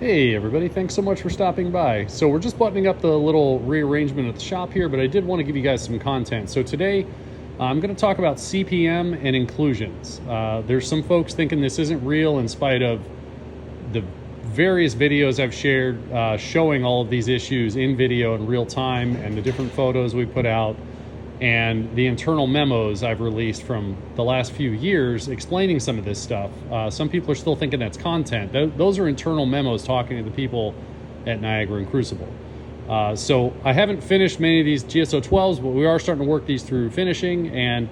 Hey everybody, thanks so much for stopping by. So we're just buttoning up the little rearrangement at the shop here, but I did want to give you guys some content. So today I'm going to talk about CPM and inclusions. There's some folks thinking this isn't real in spite of the various videos I've shared showing all of these issues in video in real time and the different photos we put out and the internal memos I've released from the last few years explaining some of this stuff. Some people are still thinking that's content. Those are internal memos talking to the people at Niagara and Crucible. So I haven't finished many of these GSO12s, but we are starting to work these through finishing, and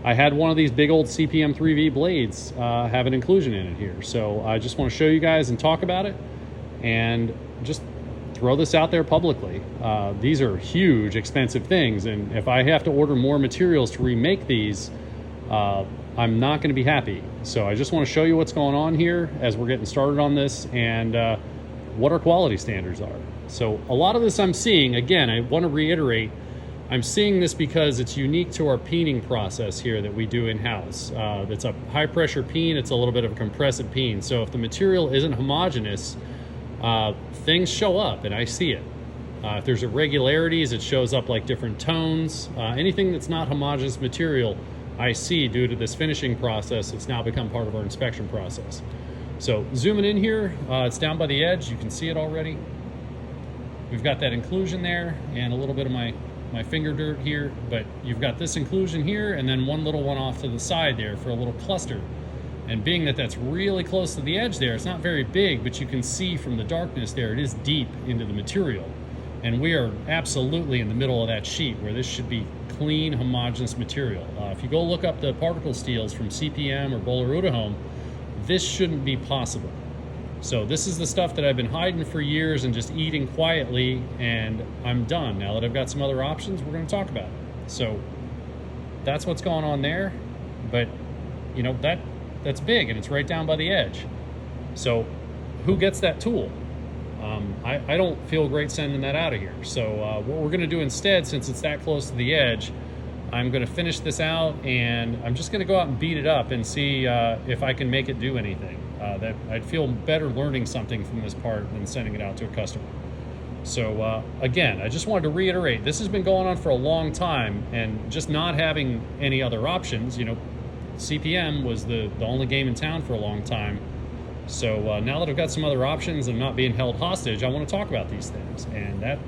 I had one of these big old CPM 3V blades have an inclusion in it here. So I just want to show you guys and talk about it and just throw this out there publicly. These are huge, expensive things, and if I have to order more materials to remake these, I'm not going to be happy. So I just want to show you what's going on here as we're getting started on this and what our quality standards are. So a lot of this I'm seeing, again, I want to reiterate, I'm seeing this because it's unique to our peening process here that we do in-house. It's a high-pressure peen, it's a little bit of a compressive peen. So if the material isn't homogeneous, things show up and I see it. If there's irregularities, it shows up like different tones. Anything that's not homogeneous material, I see due to this finishing process. It's now become part of our inspection process. So zooming in here, it's down by the edge. You can see it already. We've got that inclusion there and a little bit of my finger dirt here, but you've got this inclusion here and then one little one off to the side there for a little cluster. And being that that's really close to the edge there, it's not very big, but you can see from the darkness there, it is deep into the material. And we are absolutely in the middle of that sheet where this should be clean, homogeneous material. If you go look up the particle steels from CPM or Böhler Uddeholm, this shouldn't be possible. So this is the stuff that I've been hiding for years and just eating quietly, and I'm done. Now that I've got some other options, we're going to talk about it. So that's what's going on there. But you know, that's big and it's right down by the edge. So who gets that tool? I don't feel great sending that out of here. So what we're gonna do instead, since it's that close to the edge, I'm gonna finish this out and I'm just gonna go out and beat it up and see if I can make it do anything. That I'd feel better learning something from this part than sending it out to a customer. So again, I just wanted to reiterate, this has been going on for a long time, and just not having any other options, you know, CPM was the only game in town for a long time. So now that I've got some other options and not being held hostage, I want to talk about these things, and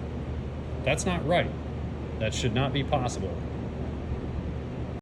that's not right. That should not be possible.